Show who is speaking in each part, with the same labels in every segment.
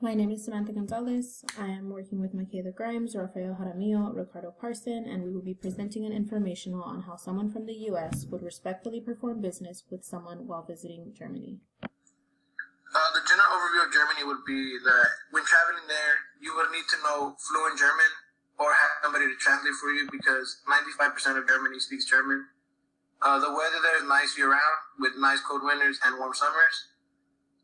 Speaker 1: My name is Samantha Gonzales. I am working with Mikaela Grimes, Rafael Jaramillo, Ricardo Parson, and we will be presenting an informational on how someone from the U.S. would respectfully perform business with someone while visiting Germany.
Speaker 2: The general overview of Germany would be that when traveling there, you would need to know fluent German or have somebody to translate for you because 95% of Germany speaks German. The weather there is nice year-round with nice cold winters and warm summers.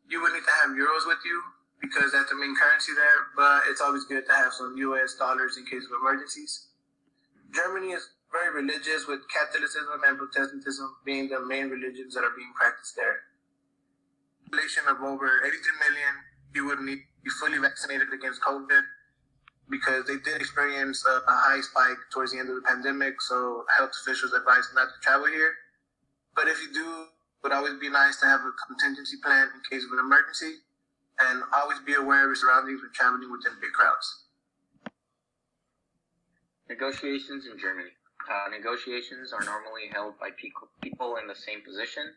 Speaker 2: You would need to have euros with you because that's the main currency there, but it's always good to have some U.S. dollars in case of emergencies. Germany is very religious, with Catholicism and Protestantism being the main religions that are being practiced there. Population of over 83 million, you would need to be fully vaccinated against COVID because they did experience a high spike towards the end of the pandemic, so health officials advise not to travel here. But if you do, it would always be nice to have a contingency plan in case of an emergency, and always be aware of your surroundings when traveling within big crowds.
Speaker 3: Negotiations in Germany. Negotiations are normally held by people in the same position.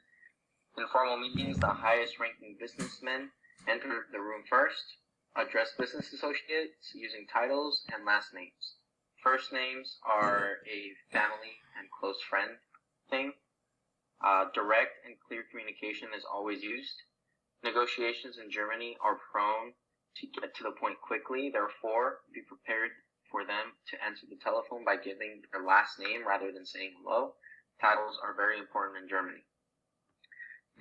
Speaker 3: In formal meetings, the highest-ranking businessmen enter the room first, address business associates using titles and last names. First names are a family and close friend thing. Direct and clear communication is always used. Negotiations in Germany are prone to get to the point quickly, therefore, be prepared for them to answer the telephone by giving their last name rather than saying hello. Titles are very important in Germany.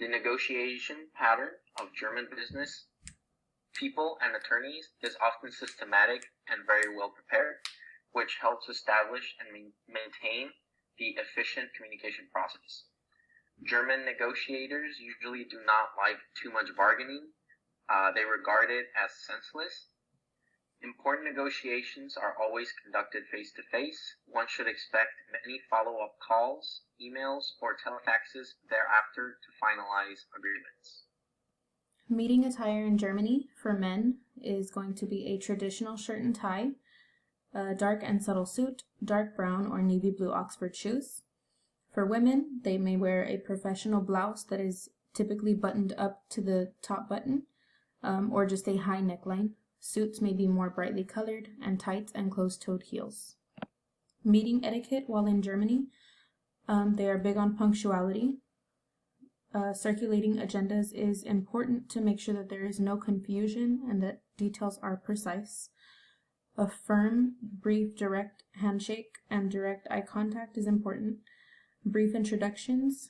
Speaker 3: The negotiation pattern of German business people and attorneys is often systematic and very well prepared, which helps establish and maintain the efficient communication process. German negotiators usually do not like too much bargaining. They regard it as senseless. Important negotiations are always conducted face-to-face. One should expect many follow-up calls, emails, or telefaxes thereafter to finalize agreements.
Speaker 1: Meeting attire in Germany for men is going to be a traditional shirt and tie, a dark and subtle suit, dark brown or navy blue Oxford shoes. For women, they may wear a professional blouse that is typically buttoned up to the top button, or just a high neckline. Suits may be more brightly colored, and tights and closed-toed heels. Meeting etiquette while in Germany. They are big on punctuality. Circulating agendas is important to make sure that there is no confusion and that details are precise. A firm, brief, direct handshake and direct eye contact is important. Brief introductions,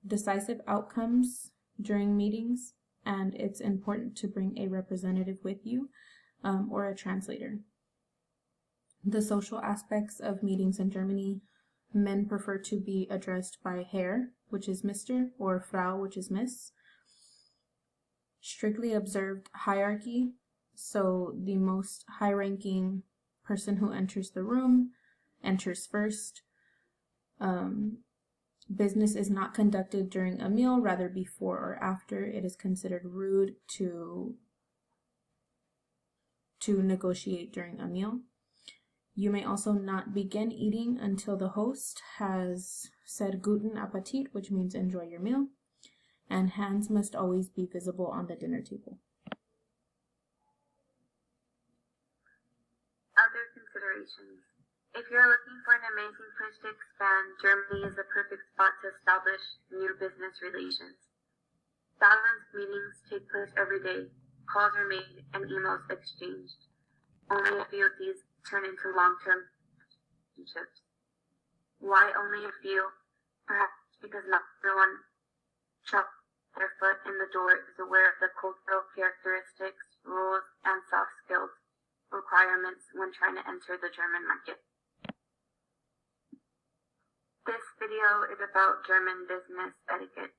Speaker 1: decisive outcomes during meetings, and it's important to bring a representative with you or a translator. The social aspects of meetings in Germany: men prefer to be addressed by Herr, which is Mr., or Frau, which is Miss. Strictly observed hierarchy, so the most high-ranking person who enters the room enters first. Business is not conducted during a meal, rather before or after. It is considered rude to negotiate during a meal. You may also not begin eating until the host has said Guten Appetit, which means enjoy your meal, and hands must always be visible on the dinner table.
Speaker 4: Other considerations. If you're looking for an amazing place to expand, Germany is the perfect spot to establish new business relations. Thousands of meetings take place every day, calls are made, and emails exchanged. Only a few of these turn into long-term relationships. Why only a few? Perhaps because not everyone chops their foot in the door is aware of the cultural characteristics, rules, and soft skills requirements when trying to enter the German market. This video is about German business etiquette.